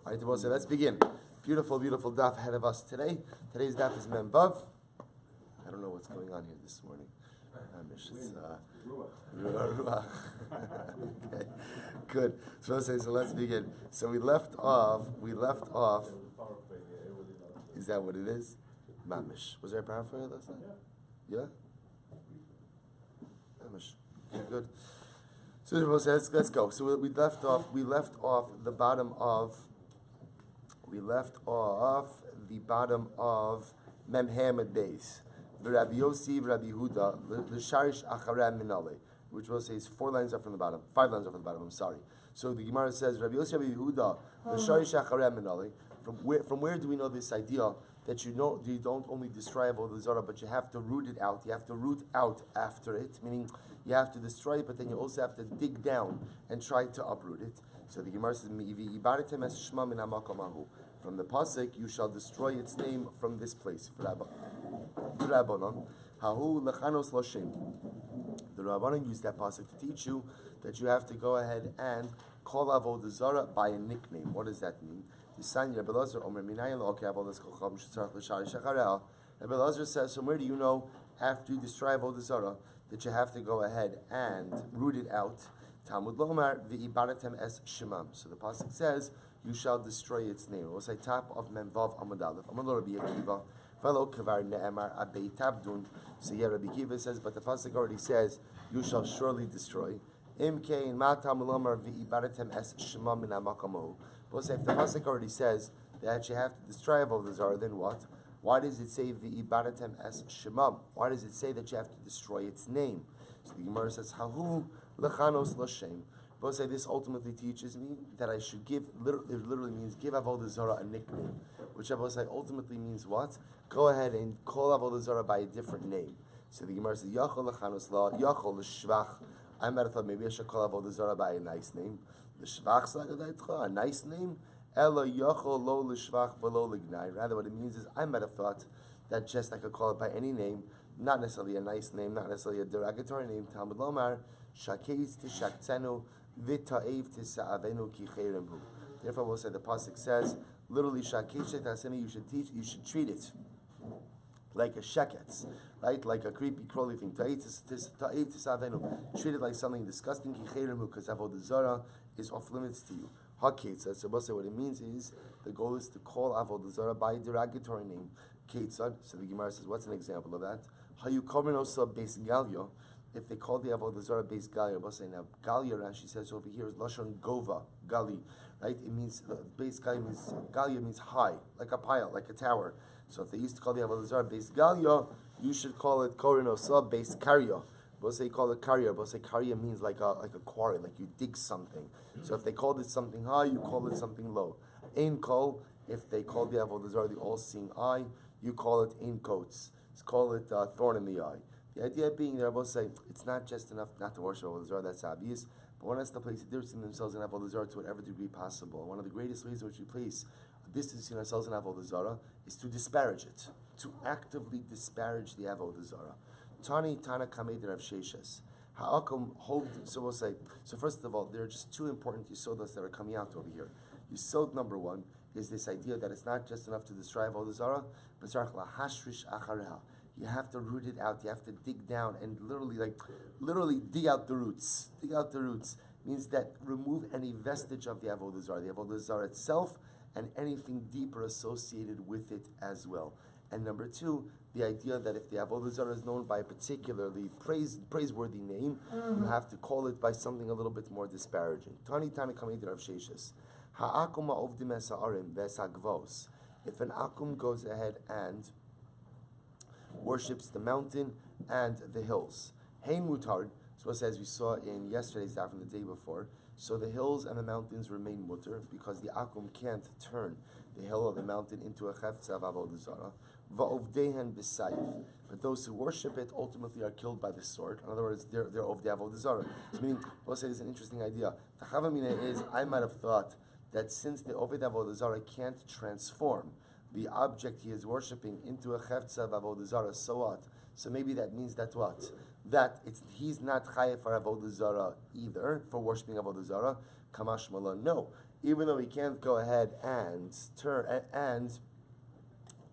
All right, so let's begin. Beautiful, beautiful daf ahead of us today. Today's daf is Mem Vav. I don't know what's going on here this morning. It's Ruach. Okay, good. So let's begin. So we left off. Is that what it is? Mamish. Was there a power for you last night? Yeah? Mamish. Okay, good. So let's go. So we left off the bottom of Mem Hamad Beis. Rabbi Yossi, Rabbi Huda, l'sharish acharei minale, which will say is 4 lines up from the bottom, 5 lines up from the bottom. I'm sorry. So the Gemara says, Rabbi Yossi, Rabbi Huda, l'sharish acharei minale. From where do we know this idea that you don't only destroy Avoda Zara, but you have to root it out. You have to root out after it, meaning you have to destroy it, but then you also have to dig down and try to uproot it. So the Gemara says, from the pasuk, you shall destroy its name from this place. The Rabbanan used that pasuk to teach you that you have to go ahead and call Avoda Zara by a nickname. What does that mean? Rabbi Elazar says, so where do you know after you destroy Avoda Zara that you have to go ahead and root it out? Talmud Lomar v'ibaratem es shemam. So the pasuk says, you shall destroy its name. It will say top of Memvav Amud Aleph. Amud Rabbi Akiva, fellow Kavar Ne'emar Abei Tabdun. So here Rabbi Akiva says, but the pasuk already says, you shall surely destroy. Imkein ma Talmud Lomar v'ibaratem es shemam min ha'makamohu. But if the pasuk already says that you have to destroy Avoda Zara, then what? Why does it say v'ibaratem es shemam? Why does it say that you have to destroy its name? So the Gemara says, Hahu lechanos l'shem. But say this ultimately teaches me that I should give. It literally means give Avoda Zara a nickname, which I will say ultimately means what? Go ahead and call Avoda Zara by a different name. So the Gemara says, Yachol lechanos la, Yachol l'shvach. I might have thought maybe I should call Avoda Zara by a nice name. L'shvach a nice name. Ela Yachol lo l'shvach v'lo l'gnai. Rather, what it means is I might have thought that just I could call it by any name, not necessarily a nice name, not necessarily a derogatory name. Talmud Lomar shakeis tishaktzenu v'ta'ev tisa'avenu ki cheremhu. Therefore, we'll say the pasuk says literally shakeis tisa'avenu. You should treat it like a sheketz, right? Like a creepy, crawly thing. Ta'ev tisa'avenu. Treat it like something disgusting ki cheremhu, because Avoda Zara is off limits to you. HaKetzad. So we'll say what it means is the goal is to call Avoda Zara by a derogatory name. Ketzad. So the Gemara says, what's an example of that? Hayu Kormenosa Beis Galio. If they call the Avoda Zara Beis Galio, we'll say now Galia. Rashi says over here is Lashon Gova Gali, right? It means Beis Galia means high, like a pile, like a tower. So if they used to call the Avoda Zara Beis Galio, you should call it Kormenosa Beis Karya. We'll say call it Karya. We'll say Karya means like a quarry, like you dig something. So if they called it something high, you call it something low. Ein Kol. If they called the Avoda Zara the all-seeing eye, you call it Ein Kotes. Let's call it thorn in the eye. The idea being that I will say it's not just enough not to worship Avoda Zara, that's obvious, but one has to place a distance in themselves in Avoda Zara to whatever degree possible. And one of the greatest ways in which we place a distance in ourselves in Avoda Zara is to disparage it, to actively disparage the Avoda Zara. Tani Tana Kamed Rav Sheshes. Ha'akum hold. So we'll say. So first of all, there are just 2 important yisodas that are coming out over here. Yisod number 1 is this idea that it's not just enough to destroy Avoda Zara, but lahashrish achareha. You have to root it out. You have to dig down and literally dig out the roots. Dig out the roots means that remove any vestige of the Avoda Zara itself, and anything deeper associated with it as well. And number 2, the idea that if the Avoda Zara is known by a particularly praiseworthy name, you have to call it by something a little bit more disparaging. Tani Tani Kamed Rav Sheshes. Ha'akum ha'ovdim es ha'arim v'es ha'gvos. If an akum goes ahead and worships the mountain and the hills, hein mutar. So as we saw in yesterday's daf from the day before, so the hills and the mountains remain mutar because the akum can't turn the hill or the mountain into a chefetz of Avoda Zara. Va'ovdehen b'sayif. But those who worship it ultimately are killed by the sword. In other words, they're of the Avoda Zara. So meaning, we'll say it's an interesting idea. The Chavamina is, I might have thought that since the Oved Avoda Zara can't transform the object he is worshipping into a chefetz of Avoda Zara, so what? So maybe that means that what? That he's not chayav for Avoda Zara either, for worshipping Avoda Zara. Kamash Mala, no. even though he can't go ahead and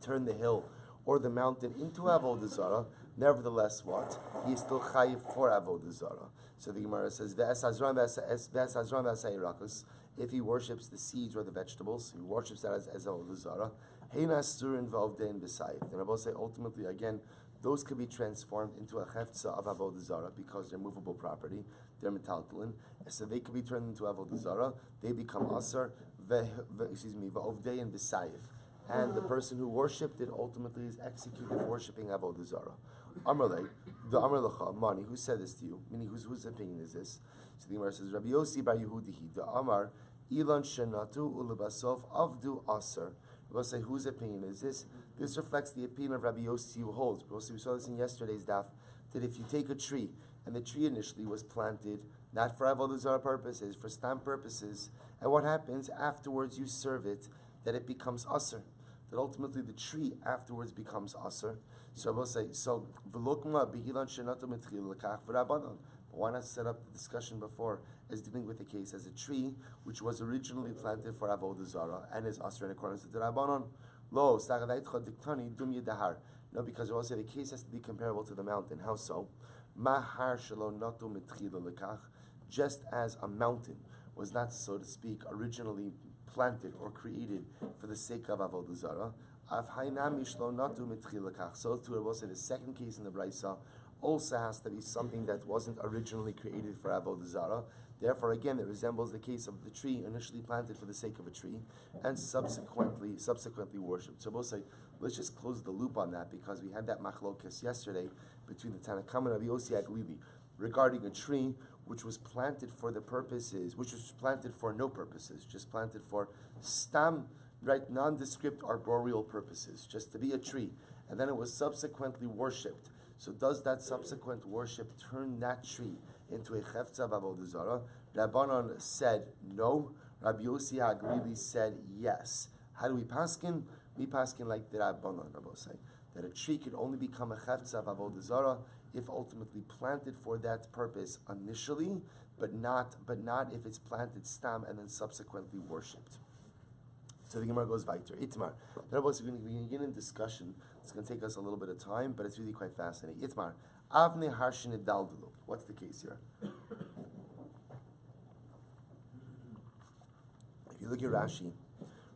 turn the hill or the mountain into Avoda Zara, nevertheless, what? He is still chayiv for Avoda Zara. So the Gemara says, if he worships the seeds or the vegetables, he worships that as Avoda Zara, then I will say ultimately, again, those could be transformed into a cheftza of Avoda Zara because they're movable property, they're metaltalin, so they could be turned into Avoda Zara, they become asar, v'ovdei and b'sayif. And the person who worshipped it ultimately is executed worshipping Avoda Zara. Amrle, the Amr Lacha, Mani, who said this to you? Meaning, whose opinion is this? So the Gemara says, Rabbi Yossi bar Yehudihi, the Amar, Ilan Shenatu Ulabasov Avdu Asar. We'll say, whose opinion is this? This reflects the opinion of Rabbi Yossi who holds. We saw this in yesterday's daf, that if you take a tree, and the tree initially was planted, not for Avodah Zarah purposes, for stam purposes, and what happens afterwards, you serve it, that it becomes asr. That ultimately the tree afterwards becomes asr. So we'll say, so v'lokma b'hilan shenatu mitchil l'kach v'rabanan. But why not set up the discussion before as dealing with the case as a tree which was originally planted for Avodah Zarah and is asr in accordance with the Rabbanon? Lo stagadaitcha diktani dum yedahar. No, because we'll say the case has to be comparable to the mountain. How so? Mahar shelo natu mitchil l'kach. Just as a mountain was not, so to speak, originally planted or created for the sake of Avodah Zarah, so too, I will say the second case in the Brisa also has to be something that wasn't originally created for Avodah Zarah. Therefore, again, it resembles the case of the tree initially planted for the sake of a tree and subsequently worshipped. So we'll say, let's just close the loop on that because we had that machlokas yesterday between the Tanakh and Rabbi Yossi Aglili regarding a tree which was planted for the purposes, which was planted for no purposes, just planted for stam, right, nondescript arboreal purposes, just to be a tree, and then it was subsequently worshipped. So does that subsequent worship turn that tree into a cheftza of Avodah Zarah? Rabbanon said no. Rabbi Yossi Haglili said yes. How do we paskin? We paskin like the Rabbanon, Rabbi say, that a tree could only become a cheftza of Avodah Zarah if ultimately planted for that purpose initially, but not if it's planted stam and then subsequently worshipped. So the Gemara goes weiter. Itmar. We're going to begin a discussion. It's going to take us a little bit of time, but it's really quite fascinating. Itmar. Avne harshin daldulu. What's the case here? If you look at Rashi,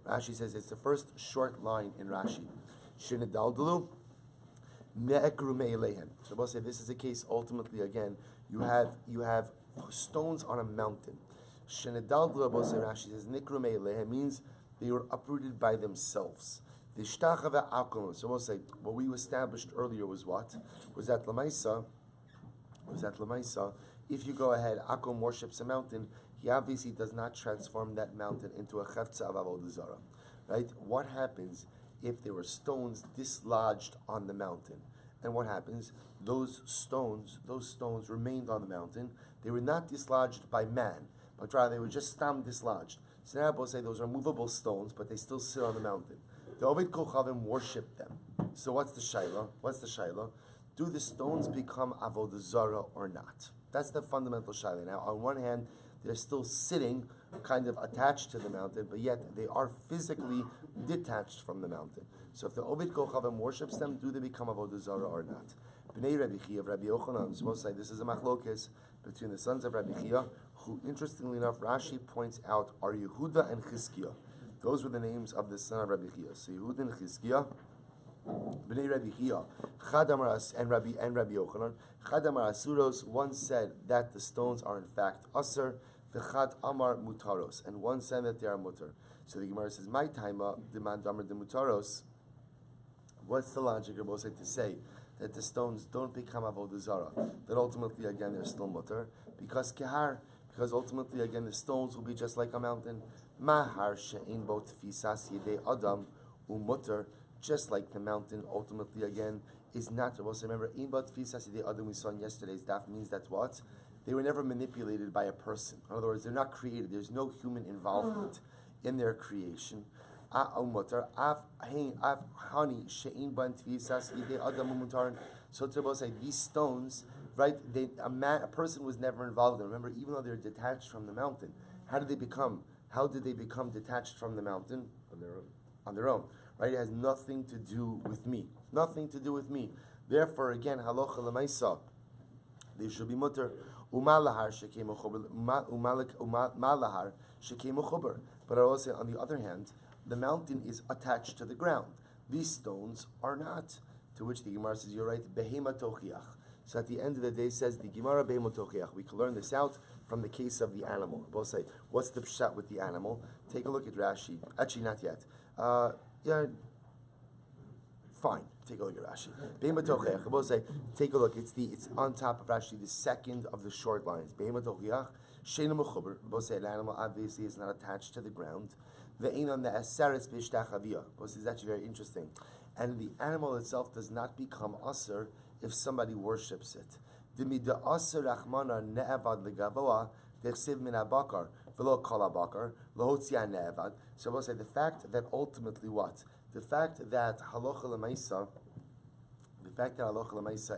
Rashi says it's the first short line in Rashi. Shinidaldulu. So we'll say this is a case ultimately again, you have stones on a mountain. Shenedaldulu, Rashi says Nikru me'elehem means they were uprooted by themselves. So we'll say what we established earlier was what? Was that Lamaisa, if you go ahead, Akum worships a mountain, he obviously does not transform that mountain into a cheftza of Avodah Zarah. Right? What happens if there were stones dislodged on the mountain? And what happens? Those stones remained on the mountain. They were not dislodged by man, but rather they were just stam dislodged. So now we'll say those are movable stones, but they still sit on the mountain. The Ovid Kochavim worship them. So what's the shaila? Do the stones become Avodah Zarah or not? That's the fundamental shaila. Now, on one hand, they're still sitting, kind of attached to the mountain, but yet they are physically detached from the mountain. So if the Ovid Kochavim worships them, do they become Avodah Zarah or not? Bnei Rabbi Chia of Rabbi Yochanan, so we'll say this is a machlokes between the sons of Rabbi Chia, who, interestingly enough, Rashi points out are Yehuda and Chizkiah. Those were the names of the son of Rabbi Chia. So Yehuda and Chizkiah, Bnei Rabbi Chia, Chadamar and Rabbi Yochanan, Chadamar Asuros, one said that the stones are in fact Asr, V'chad Amar Mutaros, and one said that they are Mutar. So the Gemara says, My taima demand Amar de Mutaros. What's the logic of Moshe to say that the stones don't become Avodah Zarah? That ultimately, again, they're still Mutar. Because ultimately, again, the stones will be just like a mountain. Mahar she'in bo tfisas yedei adam umutar, just like the mountain, ultimately, again, is not. Remember, in bo tfisas yedei adam we saw in yesterday's daf means that what? They were never manipulated by a person. In other words, they're not created. There's no human involvement in their creation. So to say these stones, right? A person was never involved in them. Remember, even though they're detached from the mountain, how did they become How did they become detached from the mountain? On their own. On their own, right? It has nothing to do with me. Nothing to do with me. Therefore, again, halacha lemaisa, they should be mutter. Umalahar shekemu chuber. Umalahar shekemu chuber. But I will say, on the other hand, the mountain is attached to the ground. These stones are not. To which the Gemara says, you're right, behema tochiach. So at the end of the day, says the Gemara behema tochiach. We can learn this out from the case of the animal. Both say, what's the pshat with the animal? Take a look at Rashi. Actually, not yet. Yeah, fine. Take a look at Rashi. Behema tochiach. Both say, take a look. It's on top of Rashi, the second of the short lines. Behema tochiach. Sheina mechuber. Both say, an animal obviously is not attached to the ground. The ein on the aseres b'ishtachaviyah. Both is actually very interesting. And the animal itself does not become aser if somebody worships it. So we'll say the fact that ultimately what? The fact that halacha l'maisa,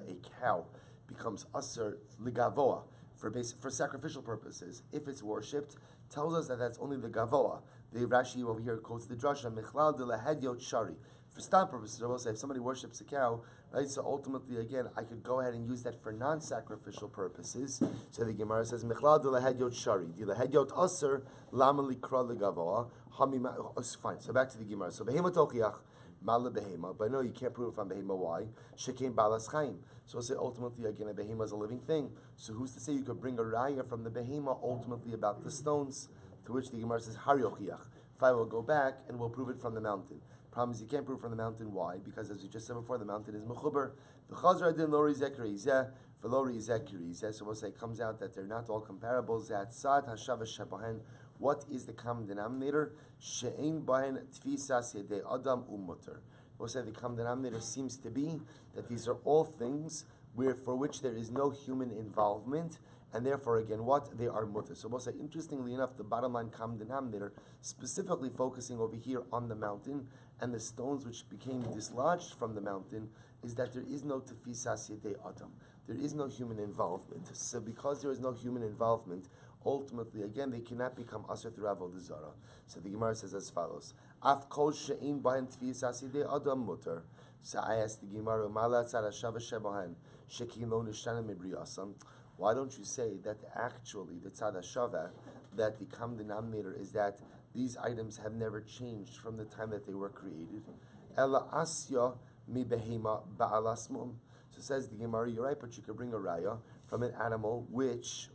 a cow becomes aser ligavoa for sacrificial purposes, if it's worshipped, tells us that that's only the gavoa. The Rashi over here quotes the drasha michlal de lahedyot shari. For stop purposes, I will say if somebody worships a cow, right? So ultimately, again, I could go ahead and use that for non-sacrificial purposes. So the Gemara says, "Mechlal de lahedyot shari, de lahedyot aser lama likra legavoa hamima." Fine. So back to the Gemara. So behema tochiach mala behema, but no, you can't prove it from behema. Why? Shekein balas chaim. So we'll say ultimately, again, a behema is a living thing. So who's to say you could bring a raya from the behema ultimately about the stones? To which the Gemara says, "Har yochiach." Fine, we'll go back and we'll prove it from the mountain. Problem is you can't prove from the mountain. Why? Because as we just said before, the mountain is mechuber. The chazra din lori zekrizeh for lori zekrizeh. So we'll say it comes out that they're not all comparable. Zat sad hashava shebahen. What is the common denominator? She'ein bahen tfisas yedei adam umutter. We'll say the common denominator seems to be that these are all things for which there is no human involvement, and therefore, again, what? They are mutter. So we'll say, interestingly enough, the bottom line common denominator, specifically focusing over here on the mountain and the stones which became dislodged from the mountain, is that there is no tefisas yedei adam. There is no human involvement. So because there is no human involvement, ultimately, again, they cannot become aser through Avoda Zara. So the Gemara says as follows: Af kol she'ein bahen tefisas yedei adam mutter. So I asked the Gemara, Mala tzad hashava shebahen shekin lo nishtana mibriyasam. Why don't you say that actually the tzad hashava, that the common denominator is that these items have never changed from the time that they were created? Ela asya mi behema ba'alas mum. So says the Gemara, you're right, but you could bring a raya from an animal which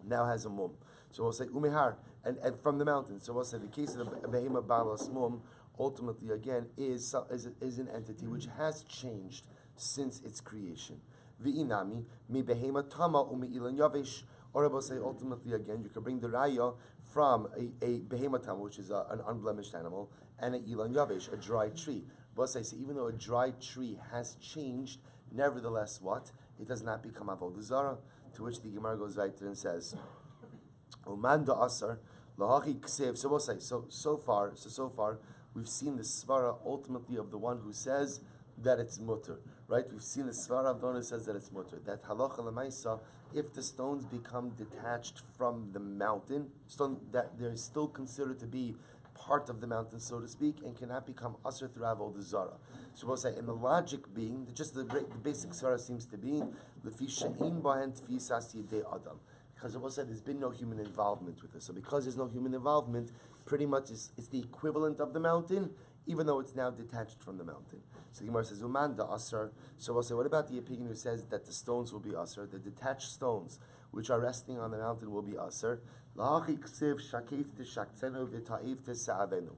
now has a mum. So we'll say umehar, and from the mountain. So we'll say the case of the behema ba'alas mum ultimately again is an entity which has changed since its creation. V'inami mi behema tama umi ilan yavish. Or I will say ultimately again, you can bring the raya from a behema tama, which is an unblemished animal, and an ilan yavish, a dry tree. But I say, even though a dry tree has changed, nevertheless, what? It does not become avodah zara. To which the Gemara goes right there and says, "Uman da asar lahachi ksev." So we'll say, so far, we've seen the svara ultimately of the one who says that it's mutter, right? We've seen the svara of the one who says that it's mutter. That halacha lemaisa, if the stones become detached from the mountain, that they're still considered to be part of the mountain, so to speak, and cannot become aser through avodah zara. So we'll say, in the logic being, just the basic svara seems to be lefi she'ein bahen tfisas yedei adam. Because it was said there's been no human involvement with this. So because there's no human involvement, pretty much it's the equivalent of the mountain, even though it's now detached from the mountain. So the Gemara says, Uman da asar. So we'll say, what about the opinion who says that the stones will be asar, the detached stones which are resting on the mountain will be asar? La'achi ksiv shakif tishaktzenu v'ta'iv tisa'avenu.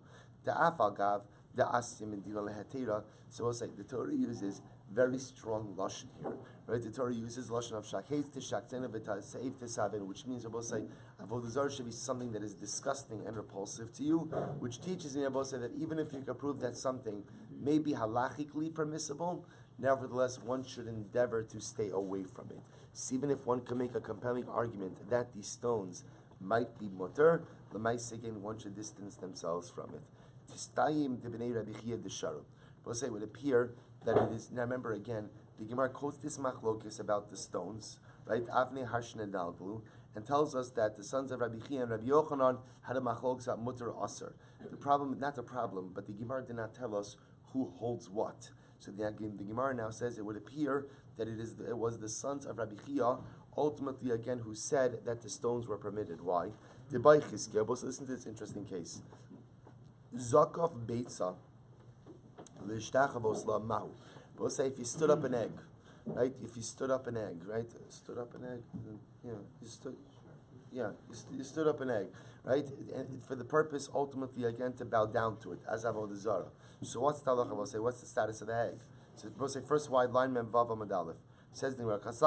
Ta'af agav da'asim in dina lehetera. So we'll say, the Torah uses very strong lashon here, right? The Torah uses lashon of shakhet tishaktzenu v'ta'iv tisa'avenu, which means we'll say avodah zarah should be something that is disgusting and repulsive to you, which teaches me we'll say that even if you can prove that something may be halachically permissible, nevertheless one should endeavor to stay away from it. So even if one can make a compelling argument that these stones might be mutter, l'maisa again one should distance themselves from it. Tistayim debnei Rabbi Chia desharu. We'll say it would appear that it is. Now remember again, the Gemara quotes this machlokes about the stones, right? Avnei harshne dalglu, and tells us that the sons of Rabbi Chia and Rabbi Yochanan had a machlokes at mutter aser. The problem, not the problem, but the Gemara did not tell us who holds what. So the Gemara now says it would appear that it was the sons of Rabbi Chia, ultimately again, who said that the stones were permitted. Why? So listen to this interesting case. Zakaf beitza l'shtachavos la'mahu. We'll say if you stood up an egg, right? If you stood up an egg, right? Stood up an egg. You stood up an egg, right? And for the purpose, ultimately, again, to bow down to it, as Avoda Zara. So what's the halacha? We'll say, what's the status of the egg? So we'll say, first wide line, mem vav amud aleph. Says the Gemara, so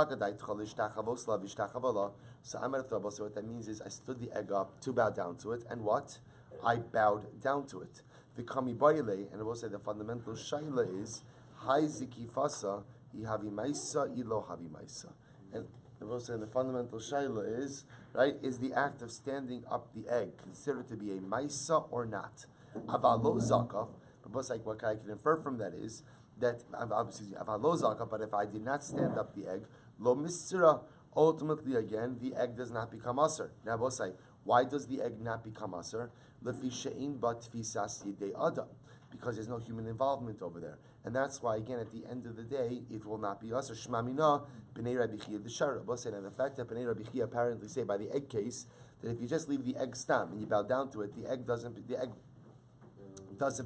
I'm at a so what that means is I stood the egg up to bow down to it, and what? I bowed down to it. The kami baile, and I will say the fundamental shaila is, hai zikifasa, ihavi maisa, ilo havi maisa. And I will say the fundamental shaila is, right, is the act of standing up the egg considered to be a maisa or not? Avalo zakaf, but like what I can infer from that is, that avalo zakaf, but if I did not stand up the egg, lo misra, ultimately again, the egg does not become aser. Now we'll say, why does the egg not become aser? Lefi she'in bat tfisas yidei adam, because there's no human involvement over there. And that's why, again, at the end of the day, it will not be us. Or Shmamina, B'nei Rabbi Chia D'Shara. And the fact that B'nei Rabbi Chia apparently say by the egg case, that if you just leave the egg stam and you bow down to it, the egg doesn't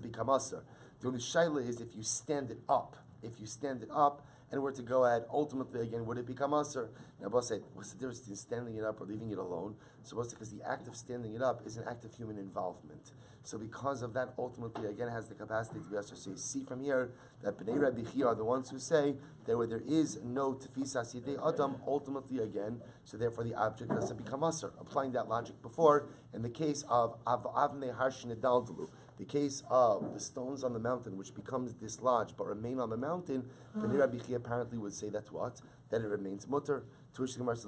become usher. The only shaila is if you stand it up. If you stand it up and were to go ahead, ultimately, again, would it become usher? Now, boss say, what's the difference between standing it up or leaving it alone? So, because the act of standing it up is an act of human involvement. So, because of that, ultimately, again, has the capacity to be usher. So, you see from here that B'nai Rabbi Chia are the ones who say that where there is no tefisas yidei adam, ultimately, again, so therefore the object doesn't become usher. Applying that logic before, in the case of avnei harshin edaldalu, the case of the stones on the mountain, which becomes dislodged but remain on the mountain, B'nai Rabbi Chia apparently would say that what? That it remains mutter. To which the Gemara says,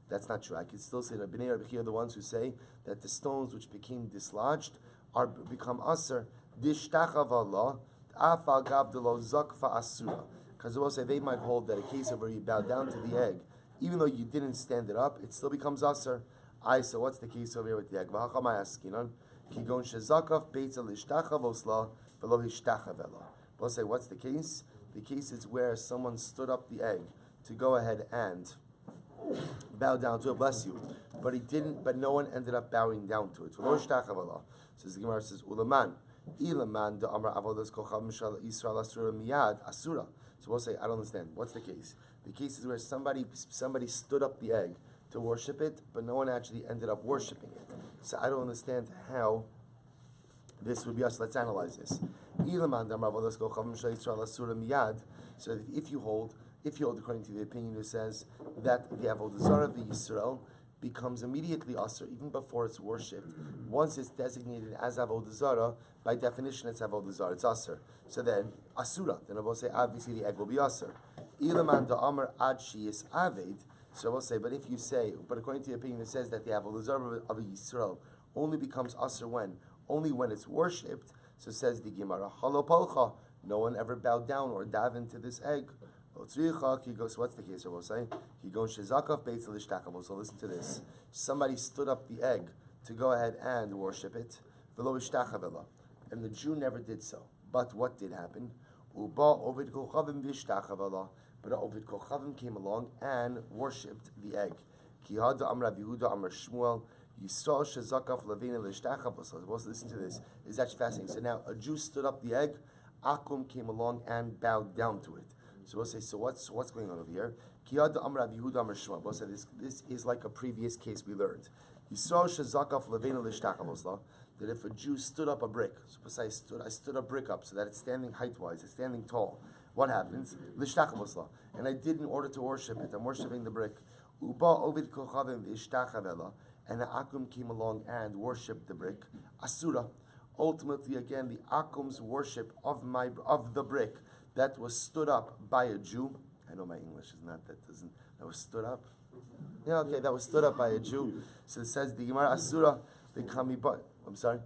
that's not true. I could still say that B'nai Rabbi Chia are the ones who say that the stones which became dislodged become aser. Dishtachavah afal gavdelo zakfa asura. Because they will say they might hold that a case of where you bow down to the egg, even though you didn't stand it up, it still becomes aser. So what's the case over here with the egg? We'll say, what's the case? The case is where someone stood up the egg to go ahead and bow down to it, bless you. But he didn't, but no one ended up bowing down to it. So the Gemara says, Ulaman, Ilaman de Amar Avodas Kochav Mishal Yisrael Asura Miyad Asura. So we'll say, I don't understand. What's the case? The case is where somebody stood up the egg to worship it, but no one actually ended up worshiping it. So I don't understand how this would be us. Let's analyze this. So if you hold according to the opinion who says that the Avodah Zara of the Yisrael becomes immediately Asr, even before it's worshipped. Once it's designated as Avodah Zara, by definition it's Avodah Zara, it's Asr. So then, Asura, then I will say, obviously the egg will be Asr. Ilaman da Amar Ad Shiyis Aved. So I will say, but if you say, but according to the opinion, it says that the Avodah Zara of Yisrael only becomes Asr when? Only when it's worshipped. So says the Gemara, Halopolcha, no one ever bowed down or davened to this egg. He goes, what's the case? I will say, he goes, Shezakov Beitz Lishtachavo. So listen to this. Somebody stood up the egg to go ahead and worship it. Velo Ishtachavela. And the Jew never did so. But what did happen? Uba Ovid Kochavim Vishtachavela. But Ovid Kochavim came along and worshipped the egg. Kihada Amra Yehuda Amar Shmuel. Yisrael Shezakov Levina Lishtachavela. So listen to this. It's actually fascinating. So now a Jew stood up the egg. Akum came along and bowed down to it. So we'll say, so what's going on over here? Kiyad Amar Yehuda Amar Shmuel. We'll say this is like a previous case we learned. Yisrael Shezakaf Levena Lishtachavosla, that if a Jew stood up a brick, suppose I stood a brick up so that it's standing height-wise, it's standing tall. What happens? Lishtachavosla. And I did in order to worship it. I'm worshiping the brick. Uba Ovid Kochavim Ishtachavela, and the Akum came along and worshipped the brick. Asura. Ultimately, again, the Akum's worship of the brick that was stood up by a Jew. I know my English is not, that was stood up. Yeah, okay, that was stood up by a Jew. So it says the Gemara Asura, the Kami, I'm sorry?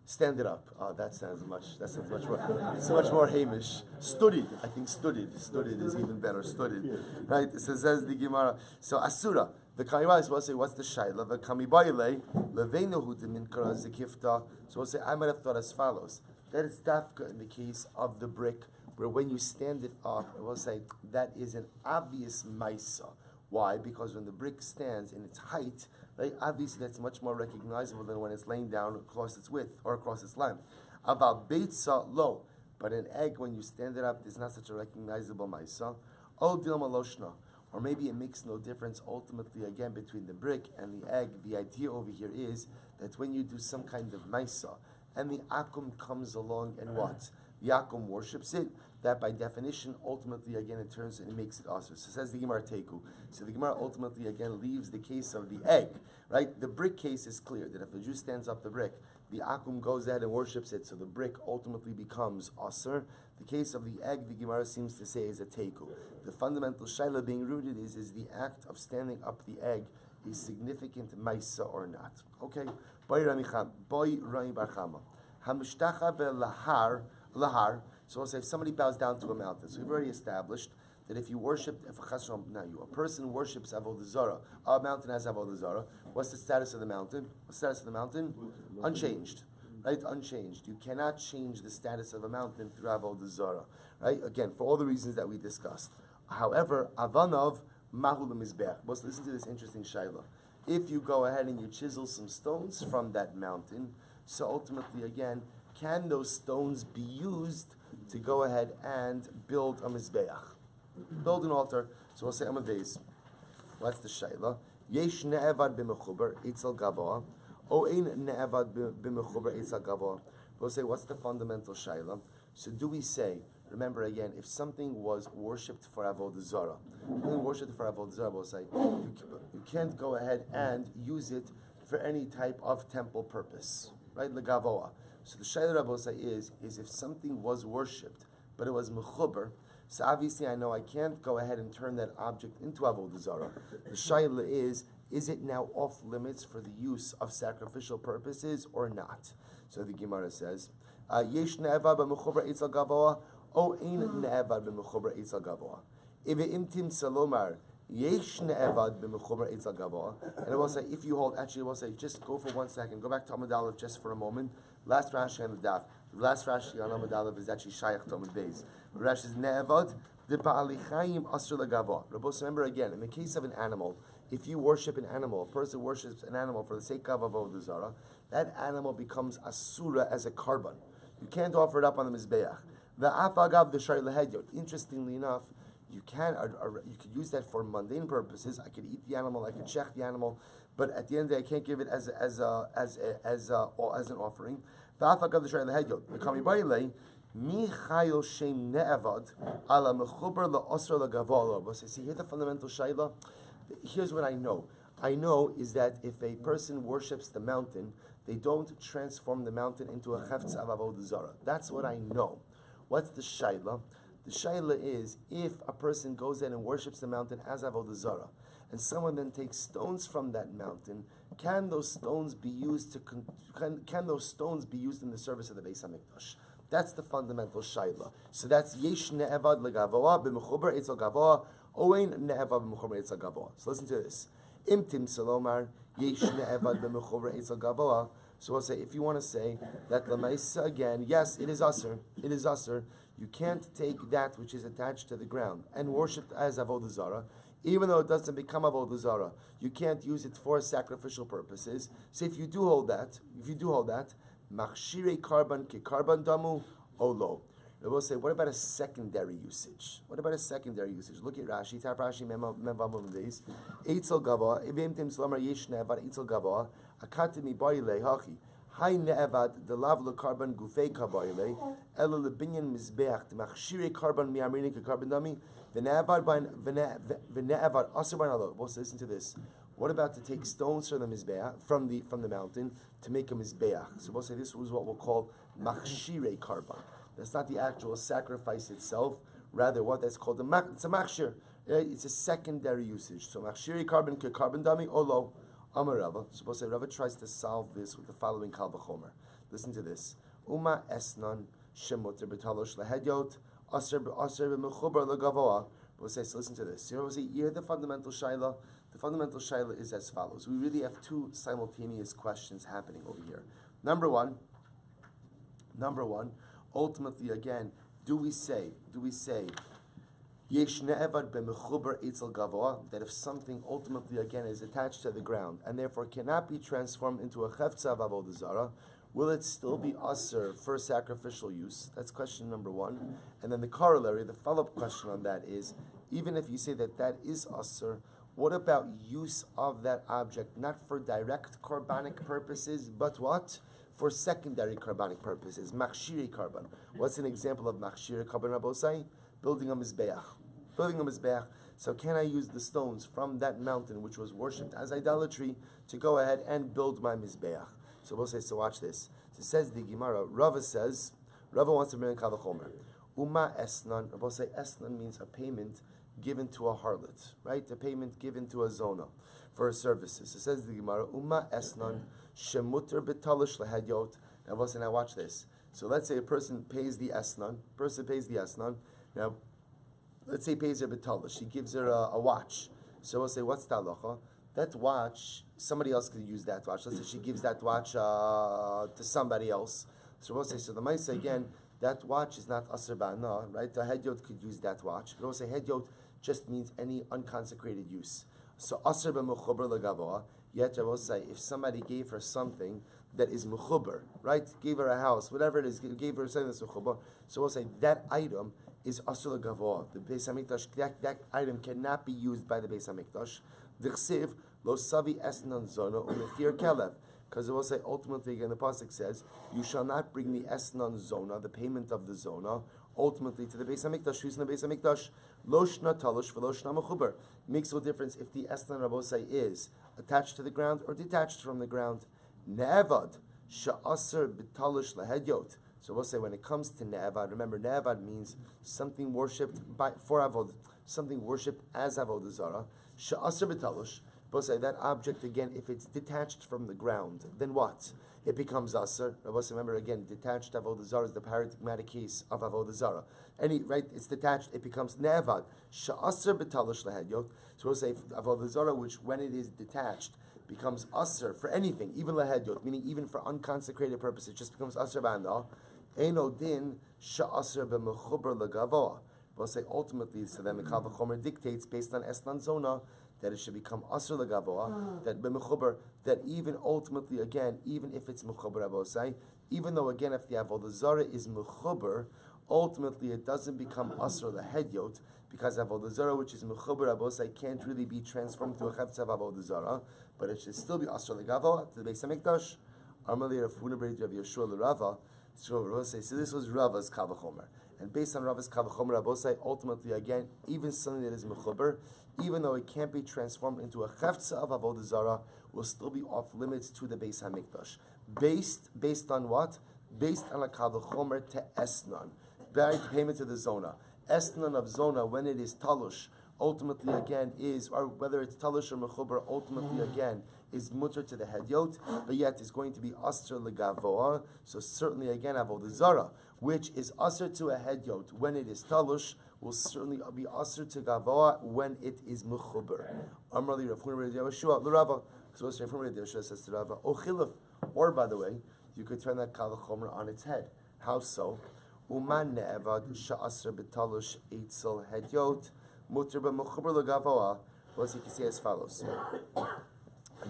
Stand it up. Oh, that sounds much more. It's much more Hamish. Studied. I think studied. Studied is even better. Studied. Right? So says the Gemara. So Asura. The Kaima is supposed to say, what's the Shaila? The Kamibayile. Leveinu Diminkara Zekifta. So we'll say, I might have thought as follows. That is dafka in the case of the brick, where when you stand it up, it will say that is an obvious maisa. Why? Because when the brick stands in its height, right, obviously that's much more recognizable than when it's laying down across its width or across its length. Aval beitza low, but an egg when you stand it up is not such a recognizable maisa. O dilma loshna, or maybe it makes no difference ultimately again between the brick and the egg. The idea over here is that when you do some kind of maisa and the akum comes along and what? The akum worships it, that by definition, ultimately, again, it turns and it makes it asur. So says the Gemara Teku. So the Gemara ultimately, again, leaves the case of the egg, right? The brick case is clear, that if a Jew stands up the brick, the akum goes ahead and worships it, so the brick ultimately becomes asur. The case of the egg, the Gemara seems to say, is a Teku. The fundamental shaila being rooted is the act of standing up the egg a significant maisa or not. Okay? Boy Rami Bar Chama. Hamishtacha lahar. So we'll say if somebody bows down to a mountain. So we've already established that if you worship, a person worships Avoda Zara, a mountain has Avoda Zara. What's the status of the mountain? What's the status of the mountain? Unchanged. Right? Unchanged. You cannot change the status of a mountain through Avoda Zara. Right? Again, for all the reasons that we discussed. However, Avanov Mahul Mizbeach. Let's listen to this interesting shaila. If you go ahead and you chisel some stones from that mountain, so ultimately again, can those stones be used to go ahead and build a mizbeach? Build an altar. So we'll say Amavez. What's the shaila? Yesh ne'evad b'mechuber etzel gavoa, o ein ne'evad b'mechuber etzel gavoa. We'll say, what's the fundamental shaila? So do we say, remember again, if something was worshipped for Avodah Zara, we'll say, you can't go ahead and use it for any type of temple purpose. Right? Legavoa. So the Shaila Rabbi will say is if something was worshipped, but it was mechuber, so obviously I know I can't go ahead and turn that object into Avodah Zara. The Shaila is it now off limits for the use of sacrificial purposes or not? So the Gemara says, Yesh ne'evad b'mechuber etzel gavoa, o ein ne'evad b'mechuber etzel gavoa. If imtim salomar, Yesh ne'evad b'mechuber etzel gavoa. And it will say, if you hold, actually it will say, just go for 1 second, go back to Amud Aleph just for a moment. Last Rashi on the daf. The last Rashi on Amud Aleph is actually Shayach to Amud Beis. Rashi is ne'evad de ba'ali chayim asur legavoa. Remember again, in the case of an animal, if you worship an animal, a person worships an animal for the sake of Avodah Zara, that animal becomes asura as a carbon. You can't offer it up on the mizbeach. The afagav the shari lehedyot. Interestingly enough, you could use that for mundane purposes. I could eat the animal, I could shech the animal, but at the end of the day, I can't give it as an offering. The afagav the shari lehedyot. The kami baile mi chayil shem ne'evad ala mechuber le'osra legavolo. But see here the fundamental shayla. Here's what I know. I know is that if a person worships the mountain, they don't transform the mountain into a chefetz of avodah zara. That's what I know. What's the shaila? The shaila is if a person goes in and worships the mountain as avodah zara, and someone then takes stones from that mountain, can those stones be used can those stones be used in the service of the Beis Hamikdash? That's the fundamental shaila. So that's yesh ne'evad legavoa b'mechuber etzel gavoa oein ne'evad b'mechuber etzel gavoa. So listen to this. Imtim salomar yesh ne'evad b'mechuber etzel gavoa. So we'll say, if you want to say that l'maisa again, yes, it is usher. It is usher. You can't take that which is attached to the ground and worship as avodah zara, even though it doesn't become avodah zara. You can't use it for sacrificial purposes. So if you do hold that, machshirei karban ke karban damu olo. We will say, what about a secondary usage? What about a secondary usage? Look at Rashi. Tap Rashi memavamum days. Eitzel gava. Ivim tim slamar yesh ne'evad eitzel gava. Akatimi baile hachi. Hay ne'evad the lavlo karban gufei kabaile. Elo lebinyan mizbeach. Machshirei karban mi'amrini ke karban dami. V'ne'evad aser bain alo. We'll listen to this. What about to take stones from the mizbeach, from the mountain, to make a mizbeach? So we'll say this was what we'll call machshirei karban. That's not the actual sacrifice itself. Rather, what that's called it's a machshir. It's a secondary usage. So machshirei karban ke karban dami olo amar Rava. So we'll say Rava tries to solve this with the following kal v'chomer. Listen to this. Uma esnan shemuter betalosh lehedyot aser b'mechubar legavoa. We'll say, so listen to this. You hear the fundamental shaila? The fundamental shaila is as follows. We really have two simultaneous questions happening over here. Number one, ultimately again, do we say yesh ne'evad b'mechubar eitzel gavoa, that if something ultimately again is attached to the ground and therefore cannot be transformed into a chefza of avodah zara, will it still be aser for sacrificial use? That's question number one. And then the corollary, the follow-up question on that is, even if you say that that is aser, what about use of that object, not for direct carbonic purposes, but what? For secondary carbonic purposes, machshiri carbon. What's an example of machshiri carbon, Rabosai? Building a mizbeach. So can I use the stones from that mountain which was worshipped as idolatry to go ahead and build my mizbeach? So we'll say, so watch this. So it says the Gemara, Rava wants to bring in Kavachomer. Uma esnan, Rava say esnan means a payment given to a harlot, right? A payment given to a zona for her services. So it says the Gemara, Uma esnan, shemuter betalish lehedyot. Now watch this. So let's say a person pays the esnan. Now, let's say he pays her betalish. She gives her a watch. So we'll say, what's the halacha? That watch, somebody else could use that watch. Let's say she gives that watch to somebody else. So we'll say, so the Maisa again, that watch is not Asr Ba'ana, right? The Hedyot could use that watch. But we'll say Hedyot just means any unconsecrated use. So Asr Ba'mechubar L'Gavoa, yet I will say, if somebody gave her something that is Mechubar, right? Gave her a house, whatever it is, gave her something that's Mechubar. So we'll say that item is Asr L'Gavoa. The Beis HaMikdash, that item cannot be used by the Beis HaMikdash. D'chsiv lo savi esnan zona umechir kelev, because it will say ultimately again the pasuk says you shall not bring the esnan zona, the payment of the zona, ultimately to the Beis Hamikdash. Who's in the Beis Hamikdash? Lo shna talosh v'lo shna mechuber. Makes no difference if the esnan rabosai is attached to the ground or detached from the ground. Ne'evad sha'aser b'talosh lehedyot. So we'll say when it comes to ne'evad, remember ne'evad means something worshipped for avodah, something worshipped as avodah zara. Sha'aser b'talosh. We'll say that object again, if it's detached from the ground, then what? It becomes aser. Remember again, detached avodah zara is the paradigmatic case of avodah zara. Right? It's detached. It becomes ne'evad. Sha'aser b'talosh lehedyot. So we'll say avodah zara, which when it is detached becomes aser for anything, even lehedyot, meaning even for unconsecrated purposes, it just becomes aser b'anda. Eno din sha'aser b'mechuber legavoa. We'll say ultimately, so then the Kavachomer dictates based on Esnan Zona that it should become Asr Legavoa, that b'mechuber, that even ultimately again, even if it's mechuber, I will say, even though again if the Avodah Zara is mechuber, ultimately it doesn't become Asr Lehedyot, because Avodah Zara, which is mechuber, I will say, can't really be transformed to a Chavtza of Avodah Zara, but it should still be Asr Legavoa to the Beis HaMikdash. Armali Rav Huna B'Rei Rav Yeshua L'Rava. So this was Rava's Kavachomer. And based on Rava's Kavachomer Rabosai, ultimately again, even something that is mechuber, even though it can't be transformed into a chefza of avodah zara, will still be off limits to the Beis Hamikdash. Based on what? Based on a Kavachomer to Esnan, buried payment to the zona. Esnan of zona when it is talush, ultimately again is, or whether it's talush or mechuber, ultimately again is mutter to the hedyot, but yet is going to be asr legavoa. So certainly again avodah zara, which is asr to a hedyot when it is talush, will certainly be asr to gavoa when it is mechuber. Amrali Rav Huna B'Rei Yeshua L'Rava. So Rav Huna B'Rei Yeshua says to Rava, ochiluf, or by the way, you could turn that kavachomer on its head. How so? Uman ne'evad sha'asr b'talush eitzel hedyot mutter b'mechuber legavoa. Well, so you can say as follows.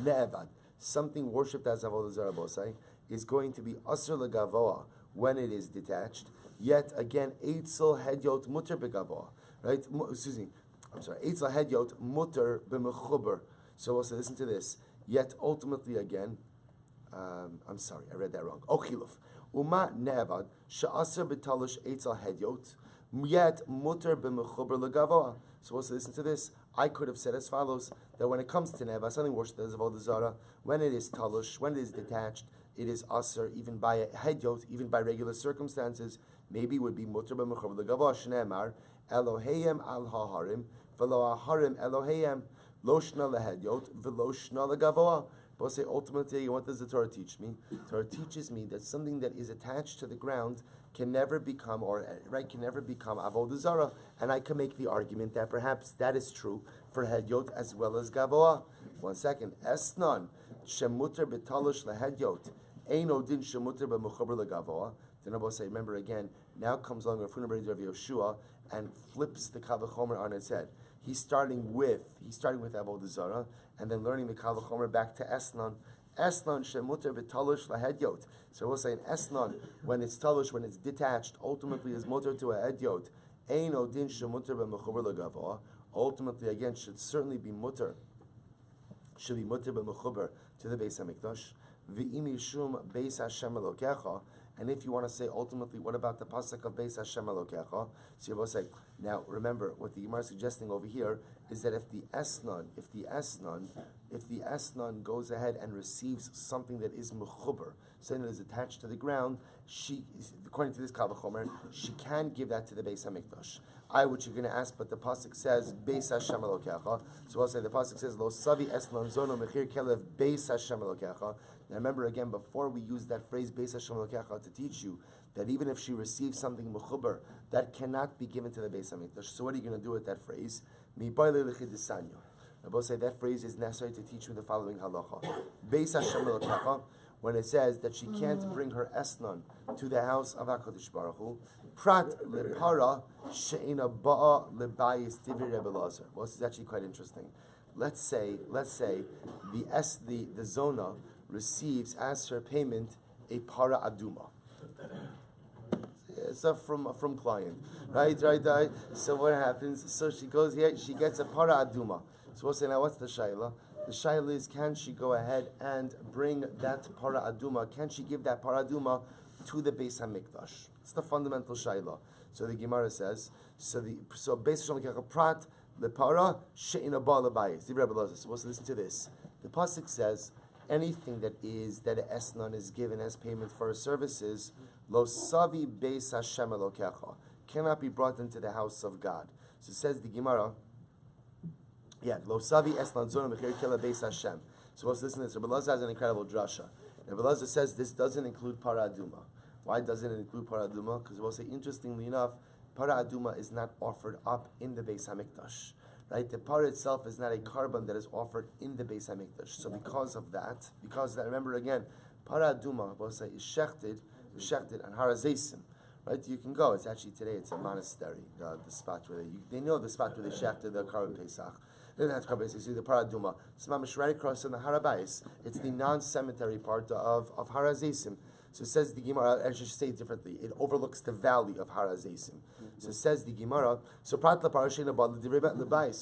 Ne'evad, something worshipped as avodah zara bosai, is going to be asr legavoa when it is detached. Yet again, eitzel hedyot mutter begavoa, right? Eitzel hedyot mutter b'mechuber. So also listen to this. Yet ultimately again, I'm sorry, I read that wrong. Ochiluf. Uma ne'evad sha'asr b'talosh eitzel hedyot yet mutter b'mechuber legavoa. So also listen to this. I could have said as follows, that when it comes to neva, something worshipped as avodah zara, when it is talush, when it is detached, it is aser, even by a hedyot, even by regular circumstances, maybe would be mutter b'mechuber legavoa. Shneimar Eloheim al ha'harim v'lo ha'harim Eloheim lo shna lehedyot v'lo shna legavoa. We'll say ultimately, what does the Torah teach me? The Torah teaches me that something that is attached to the ground can never become, can never become Avoda Zara. And I can make the argument that perhaps that is true for Hedyot as well as Gavoa. 1 second. Esnan, Shemuter Betalosh Lehedyot, Eino Din Shemuter Bemuchaber Legavoa. Then I'll say, remember again, now comes along Rav Yeshua and flips the Kavachomer on its head. He's starting with Avoda Zara, and then learning the Kavachomer back to Esnan. Esnan shemuter v'talush lahedyot. So we'll say an Esnan, when it's talush, when it's detached, ultimately is muter to a hedyot. Eino din shemuter b'mechuber legavoa. Ultimately, again, should certainly be muter. Should be muter b'mechuber to the Beis Hamikdash. V'im yishum Beis Hashem Elokecha. And if you want to say ultimately, what about the pasuk of Beis Hashem Elokecha? So you will say, now remember what the Gemara is suggesting over here is that if the Esnan goes ahead and receives something that is mechuber, something that is attached to the ground, she, according to this Kavachomer, she can give that to the Beis Hamikdash. What you're going to ask, but the pasuk says Beis Hashem Elokecha. So I'll say the pasuk says Lo Savi Esnan Zono Mechir Kelev Beis Hashem Elokecha. Now remember again, before we use that phrase Beis Hashem Elokecha to teach you that even if she receives something mechuber, that cannot be given to the Beis Hamikdash. So what are you going to do with that phrase? I both say that phrase is necessary to teach you the following halacha. Beis Hashem Elokecha, when it says that she can't bring her Esnan to the house of HaKadosh Baruch Hu, Prat lepara she'ina ba'a lebayis divri Rebbe Lazar. Well, this is actually quite interesting. Let's say the Zona receives as her payment a para aduma. It's from client, right. So what happens? So she goes here, she gets a para aduma. So we'll say now, what's the shaila? The shaila is, can she go ahead and bring that para aduma? Can she give that para aduma to the Beis Hamikdash? It's the fundamental shaila. So the Gemara says, so Beis Hamikdash prat lepara she'ina ba lebayis. So let's listen to this. The pasuk says anything that esnan is given as payment for her services, lo savi Beis Hashem Elokecha, cannot be brought into the house of God. So it says the Gemara. Lo savi esnan zona mechir kela Beis Hashem. So let's listen to this. Rabbi Lazar has an incredible drasha. Rabbi Lazar says this doesn't include para aduma. Why doesn't it include para aduma? Because we'll say, interestingly enough, para aduma is not offered up in the Beis Hamikdash. Right? The para itself is not a carbon that is offered in the Beis Hamikdash. So because of that, remember again, para aduma, we'll say, is shechted on harazesim. Right? You can go. It's actually today. It's a monastery. The spot where they know the spot where they shechted the carbon Pesach. They don't have to carbon Pesach. You see the paraduma. It's mamish right across in the Harabais. It's the non-cemetery part of Harazesim. So it says the Gemara, I should say it differently, it overlooks the valley of Harazesim. So it says the Gemara, so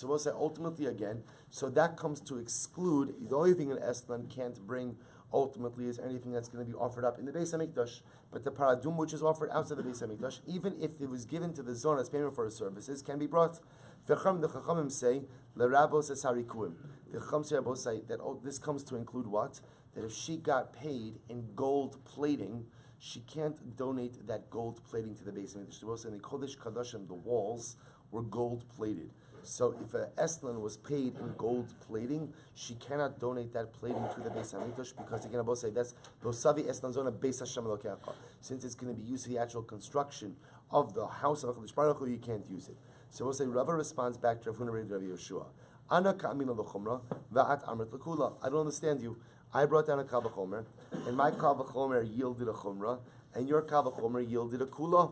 we'll say ultimately again, so that comes to exclude, the only thing an Esnan can't bring ultimately is anything that's going to be offered up in the Beis Hamikdash. But the paradum, which is offered outside the Beis Hamikdash, even if it was given to the zone as payment for her services, can be brought. The Chachamim say, L'rabos es harikuim. The Chachamim say that this comes to include what? That if she got paid in gold plating, she can't donate that gold plating to the Beis Hamikdash. In the Kodesh Kadashim, the walls were gold plated. So if an Eslan was paid in gold plating, she cannot donate that plating to the Beis Hamikdash because again, I both say that's Losavi Eslan Zona Beis Hashem Elokecha. Since it's going to be used for the actual construction of the house of HaKadosh Baruch Hu, you can't use it. So we'll say Rava responds back to Rav Yeshua. Ana ka'amina l'chumra va'at amrit l'kula. I don't understand you. I brought down a kavachomer, and my kavachomer yielded a chumra, and your kavachomer yielded a kula.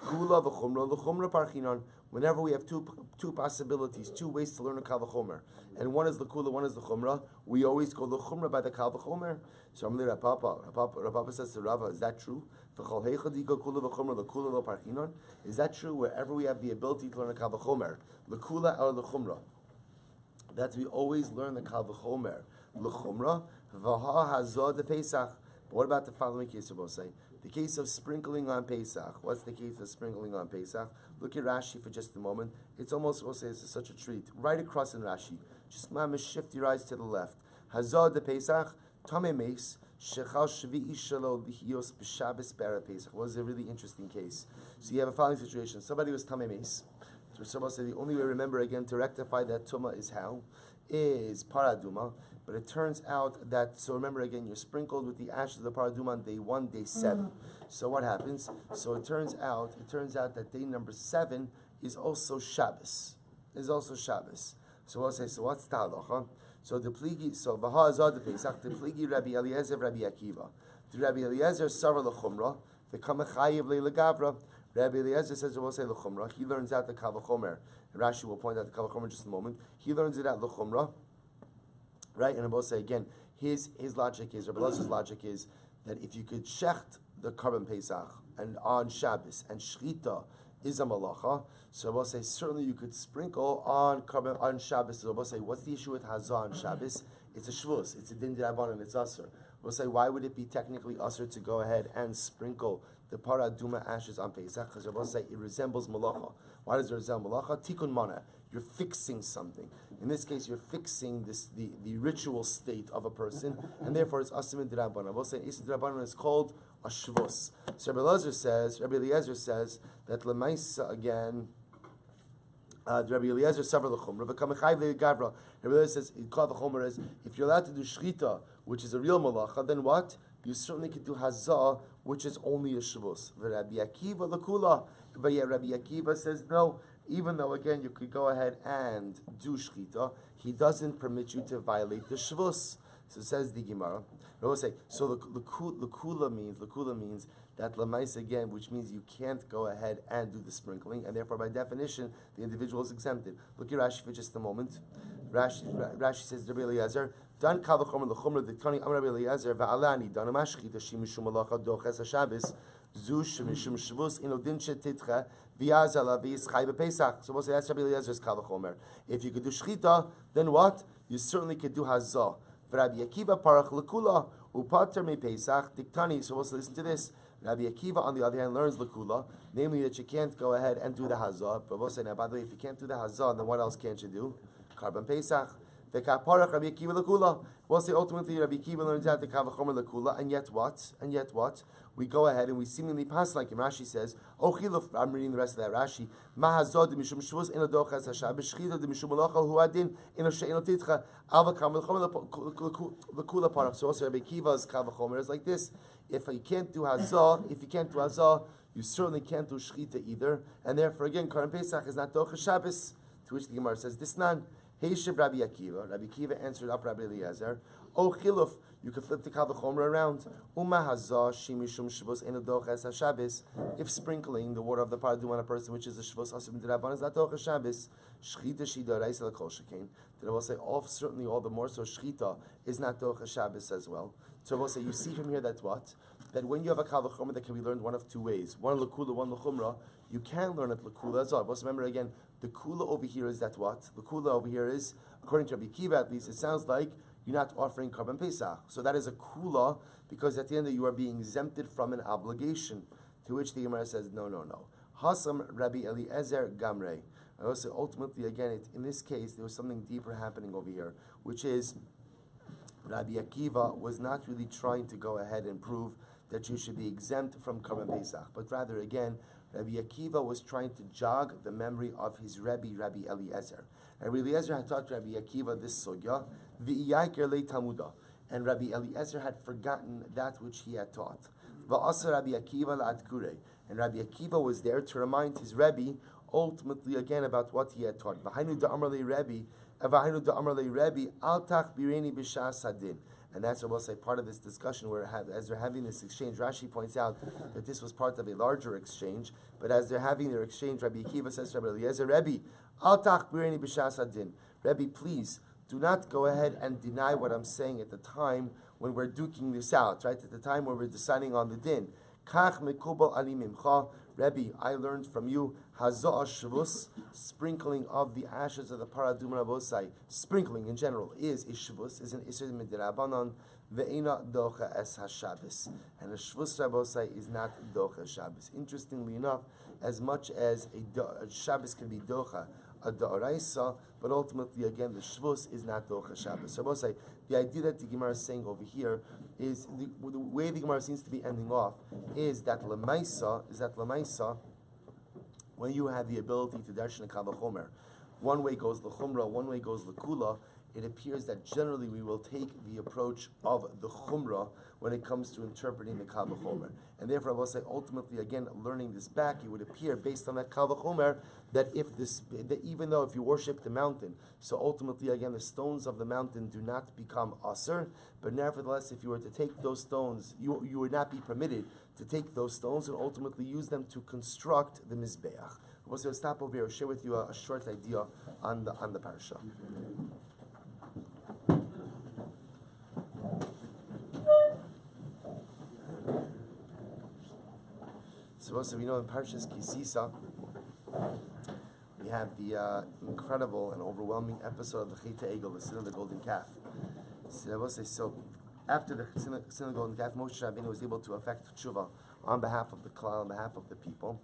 Kula v'chumra l'chumra parchinon. Whenever we have two possibilities, two ways to learn a kavachomer, and one is the kula, one is the chumra, we always go the chumra by the kavachomer. So I'm Rav Papa says to Rava, is that true? Is that true? Wherever we have the ability to learn a kavachomer, the kula or the chumra, that we always learn the kavachomer, the chumra, v'ha hazod the Pesach. But what about the following case? We'll say the case of sprinkling on Pesach. What's the case of sprinkling on Pesach? Look at Rashi for just a moment. It's almost, we'll say, it's such a treat. Right across in Rashi, just mamish, shift your eyes to the left. Hazod the Pesach, Tame Meis. Shechal Shvi'i Shalo Lihios B'Shabbos B'Erev Pesach was a really interesting case. So you have a following situation. Somebody was Tamei Meis. So someone said the only way, remember again, to rectify that Tumah is how? Is Paraduma. But it turns out that, so remember again, you're sprinkled with the ashes of the paraduma on day 1, day 7. So what happens? So it turns out that day number 7 is also Shabbos. So we'll say, so what's the halacha? So the pligi, so Vaha Azad the Pesach, the pligi Rabbi Eliezer, Rabbi Akiva. The Rabbi Eliezer Sara l'chumra, the Kamachayiv le'legavra. Rabbi Eliezer says, we'll say l'chumra. He learns out the Kavachomer. Rashi will point out the Kavachomer in just a moment. He learns it at l'chumra, right? And we'll say again, his logic is, Rabbi Eliezer's logic is that if you could shecht the Karban Pesach and on Shabbos and Shchita is a malacha, so we'll say certainly you could sprinkle on Karban on Shabbos. So we'll say, what's the issue with Hazah on Shabbos? It's a shvus, it's a din d'Rabbanan, and it's usher. We'll say, why would it be technically usher to go ahead and sprinkle the paraduma ashes on Pesach? Because we'll say it resembles malacha. Why does it resemble malacha? Tikkun mana. You're fixing something. In this case, you're fixing the ritual state of a person, and therefore it's asim d'Rabbanan. We'll say Isra d'Rabbanan is called a shvus. So Rabbi Eliezer says that lemaisa again. Rabbi Eliezer Savar l'chumra. V'kamechayv le'gavra. Rabbi Eliezer says, "Kol is if you're allowed to do shchita, which is a real malacha, then what? You certainly could do hazah, which is only a shvus." Rabbi Akiva l'kula. But yet Rabbi Akiva says no. Even though again you could go ahead and do shchita, he doesn't permit you to violate the shvus. So says the Gemara. I will say, so the kula means that lamais again, which means you can't go ahead and do the sprinkling, and therefore by definition the individual is exempted. Look at Rashi for just a moment. Rashi says, Rabbi Eliezer, Dan kavachomer l'chumra diktani am Rabbi Eliezer va'alani dan amashchita shimishum malacha doches haShabbos zu shemishum shvus inodin shetitcha v'yazala v'yischai b'Pesach. So we'll say that's Rabbi Eliezer's kavachomer. If you could do shchita, then what? You certainly could do hazah. Rabbi Akiva parach lekula upater me Pesach diktani. So we'll listen to this. Rabbi Akiva, on the other hand, learns lekula, namely that you can't go ahead and do the hazah. But we'll say now, by the way, if you can't do the hazah, then what else can't you do? Karban Pesach. V'kaparach Rabbi Akiva lekula. We'll say ultimately Rabbi Akiva learns out the kavachomer lekula, and yet what? We go ahead and we seemingly pass like him. Rashi says, "Oh chiluf." I'm reading the rest of that Rashi. Mahazod mishum shvus ino dochas haShabbos shchita mishum malacha huadin ino she'ino titcha alva kamer lekula parach. So also Rabbi Akiva's kavachomer is like this: if you can't do hazah, you certainly can't do shchita either, and therefore again, Karban Pesach is not dochas Shabbos. To which the Gemara says, "This nan." Heishiv Rabbi Akiva. Rabbi Akiva answered up Rabbi Eliezer. Oh chiluf, you could flip the kavachomer around. Uma hazah shimishum shvus enodoches haShabbos. If sprinkling the water of the paradum on a person, which is a shvus asim d'Rabbanan, is not doches Shabbos. Shchita shidarais l'kol shekain. Then I will say, certainly all the more so shchita is not doches Shabbos as well. So I will say, you see from here that what? That when you have a kavachomer that can be learned one of two ways. One l'kula, one l'chumra. You can learn it l'kula as well. Remember again, the kula over here is that what? The kula over here is, according to Rabbi Akiva at least, it sounds like you're not offering Karban Pesach. So that is a kula, because at the end of it, you are being exempted from an obligation. To which the Gemara says, no. Hasam Rabbi Eliezer Gamrei. I also ultimately, again, in this case, there was something deeper happening over here, which is Rabbi Akiva was not really trying to go ahead and prove that you should be exempt from Karban Pesach, but rather, again, Rabbi Akiva was trying to jog the memory of his Rabbi Eliezer. And Rabbi Eliezer had taught Rabbi Akiva this sugya, v'iyayker le Talmuda, and Rabbi Eliezer had forgotten that which he had taught. Va'asa Rabbi Akiva la'adkure, and Rabbi Akiva was there to remind his Rabbi, ultimately again about what he had taught. V'hainu da'amar le Rabbi, al tach bireni b'shas hadin. And that's what we'll say part of this discussion where as they're having this exchange, Rashi points out that this was part of a larger exchange, but as they're having their exchange, Rabbi Akiva says to Rabbi Eliezer, Rabbi, al tachbireni b'shas hadin. Rabbi, please, do not go ahead and deny what I'm saying at the time when we're duking this out, right? At the time when we're deciding on the din. Kach mekubal ani mimcha. Rabbi, I learned from you, hazah shvus, sprinkling of the ashes of the paradum rabosai, sprinkling in general is a shvus, is an isur midrabanan, ve'ena docha es haShabbos, and a shvus rabosai is not docha Shabbos. Interestingly enough, as much as a Shabbos can be docha, a da'oraisa, but ultimately again the shvus is not docha Shabbos. So I will say the idea that the Gemara is saying over here is the way the Gemara seems to be ending off is that lemaisa when you have the ability to darshan a kavachomer, one way goes l'chumra, one way goes l'kula. it appears that generally we will take the approach of the Chumrah when it comes to interpreting the Kal V'chomer. And therefore, I will say, ultimately, again, learning this back, it would appear, based on that Kal V'chomer, that even though if you worship the mountain, so ultimately, again, the stones of the mountain do not become Asr, but nevertheless, if you were to take those stones, you would not be permitted to take those stones and ultimately use them to construct the Mizbeach. We'll stop over here, share with you a short idea on the parasha. So also we know in Parshas Kisisa, we have the incredible and overwhelming episode of the Cheta Egel, the sin of the golden calf. So after the sin of the golden calf, Moshe Rabbeinu was able to effect tshuva on behalf of the klal, on behalf of the people,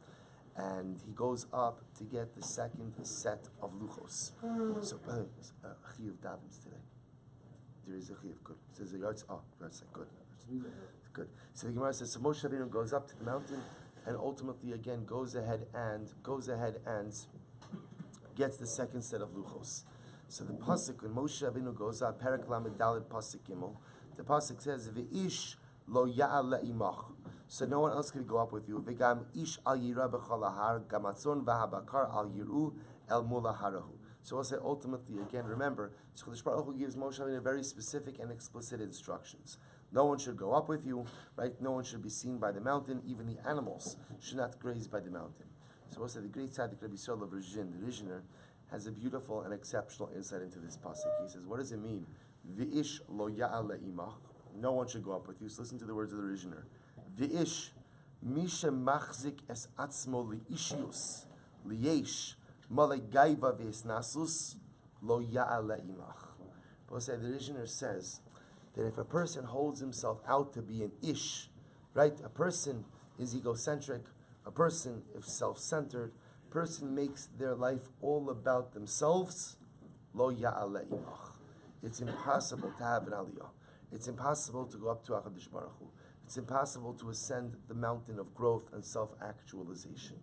and he goes up to get the second set of luchos. So chiyuv davens today. There is a chiyuv. Good. It says a yard. Oh, yard good. Good. So the Gemara says, so Moshe Rabbeinu goes up to the mountain, and ultimately again goes ahead and gets the second set of luchos. So the pasuk when Moshe Rabbeinu goes up, Perek Lamed Daled pasuk Gimel, the pasuk says, "V'ish lo ya'al le'imach." So no one else could go up with you. V'gam ish al yira b'chol hahar, gamatzon v'habakar al yiru el mula harahu. So we'll say ultimately again, remember, Chodesh Baruch Hu gives Moshe Rabbeinu very specific and explicit instructions. No one should go up with you, right? No one should be seen by the mountain. Even the animals should not graze by the mountain. So we'll say the great tzaddik Rabbi Shmuel Silber, the Rishner, has a beautiful and exceptional insight into this pasuk. He says, what does it mean? V'ish lo ya'al le'imach. No one should go up with you. So listen to the words of the Rishner. V'ish misha machzik es atzmo li'ishius li'yesh malei gaiva v'esnasus lo ya'al le'imach. We'll say the Rishner says that if a person holds himself out to be an ish, right? A person is egocentric, a person is self-centered, a person makes their life all about themselves, lo ya'al le'imach. It's impossible to have an aliyah. It's impossible to go up to HaKadosh Baruch Hu. It's impossible to ascend the mountain of growth and self-actualization.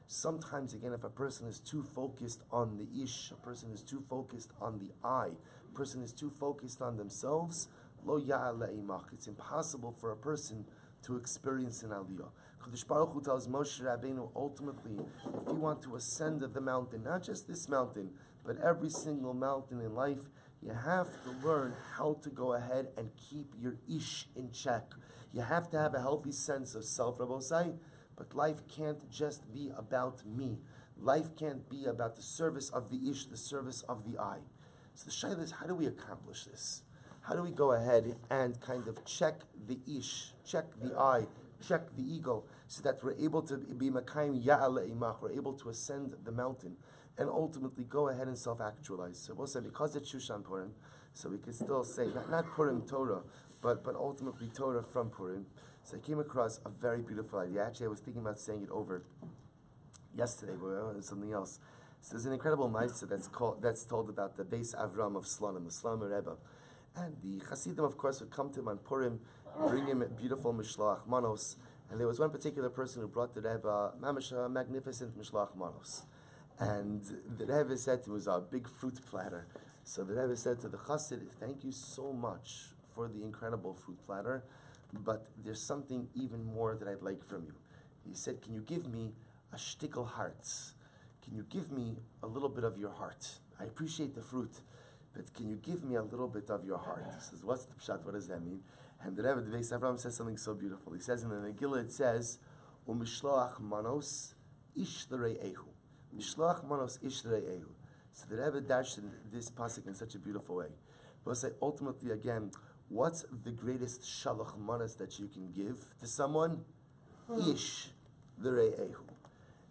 Sometimes, again, if a person is too focused on the ish, a person is too focused on the I, a person is too focused on themselves, lo ya'al le'imach. It's impossible for a person to experience an aliyah. Kadosh Baruch Hu tells Moshe Rabbeinu, ultimately, if you want to ascend the mountain, not just this mountain, but every single mountain in life, you have to learn how to go ahead and keep your ish in check. You have to have a healthy sense of self, Rabbosai, but life can't just be about me. Life can't be about the service of the ish, the service of the I. So the shayla is, how do we accomplish this? How do we go ahead and kind of check the ish, check the I, check the ego, so that we're able to be makayim ya'al le'imach, we're able to ascend the mountain, and ultimately go ahead and self-actualize. So we'll say, because it's Shushan Purim, so we can still say, not Purim Torah, but ultimately Torah from Purim. So I came across a very beautiful idea. Actually, I was thinking about saying it over yesterday, but it was something else. So there's an incredible ma'aseh that's told about the Beis Avram of Slonim, the Slonim Rebbe. And the Hasidim, of course, would come to him on Purim, bring him beautiful mishloach manos. And there was one particular person who brought the Rebbe a magnificent mishloach manos. And the Rebbe said it was a big fruit platter. So the Rebbe said to the Chassid, thank you so much for the incredible fruit platter, but there's something even more that I'd like from you. He said, can you give me a shtickle hearts? Can you give me a little bit of your heart? I appreciate the fruit, but can you give me a little bit of your heart? He says, what's the pshat? What does that mean? And the Rebbe, the Beis Avram, says something so beautiful. He says in the Megillah, it says, Umishloach manos ish l're'ehu. Mishloach manos ish l're'ehu. So the Rebbe dashed this pasuk in such a beautiful way. We'll say, ultimately, again, what's the greatest shalach manos that you can give to someone? Ish l're'ehu.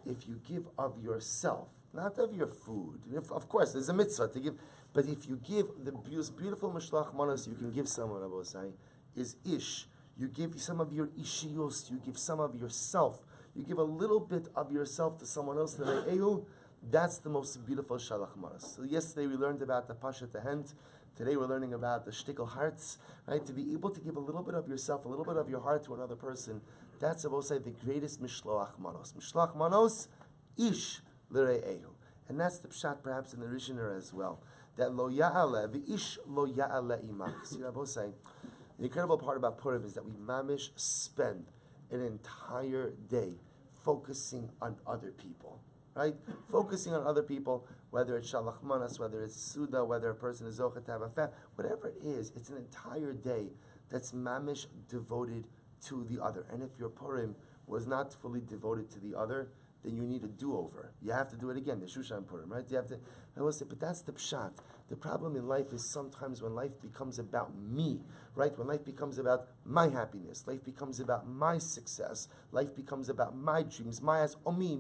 If you give of yourself, not of your food. Of course, there's a mitzvah to give, but if you give the beautiful mishloach manos you can give someone, Rabbi Osai, is ish. You give some of your ishiyos, you give some of yourself, you give a little bit of yourself to someone else. That's the most beautiful shalach manos. So yesterday we learned about the pashat tehent. Today we're learning about the shtickle hearts, right? To be able to give a little bit of yourself, a little bit of your heart to another person. That's about say the greatest mishloach manos. Mishloach manos, ish l're'ehu. And that's the pshat perhaps in the Rishner as well. that lo ya'ale v'ish lo ya'ale imach. See, Rabbi saying, the incredible part about Purim is that we mamish spend an entire day focusing on other people, right? Focusing on other people, whether it's shalach manas, whether it's suda, whether a person is zochet to have a family, whatever it is, it's an entire day that's mamish devoted to the other. And if your Purim was not fully devoted to the other, then you need a do-over. You have to do it again, the Shushan Purim, right? You have to, I will say, but that's the pshat. The problem in life is sometimes when life becomes about me, right? When life becomes about my happiness, life becomes about my success, life becomes about my dreams, my ass, oh me,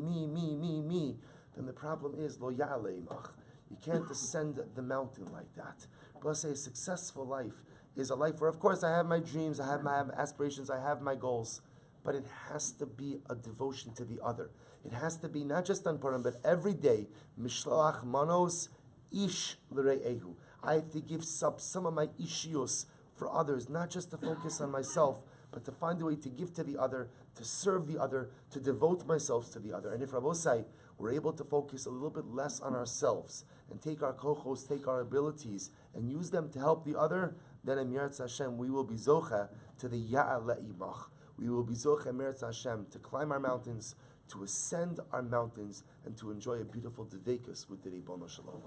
then the problem is, lo ya'ale imach. You can't ascend the mountain like that. But say a successful life is a life where, of course, I have my dreams, I have my aspirations, I have my goals, but it has to be a devotion to the other. It has to be not just on Purim, but every day. Mishloach manos ish l're'ehu. I have to give some of my ishios for others, not just to focus on myself, but to find a way to give to the other, to serve the other, to devote myself to the other. And if Rabbosai, we're able to focus a little bit less on ourselves and take our kochos, take our abilities, and use them to help the other, then in Meretz Hashem we will be zocha to the ya'ale imach. We will be zocha Meretz Hashem to climb our mountains, to ascend our mountains, and to enjoy a beautiful devekus with the Ribono Shalom.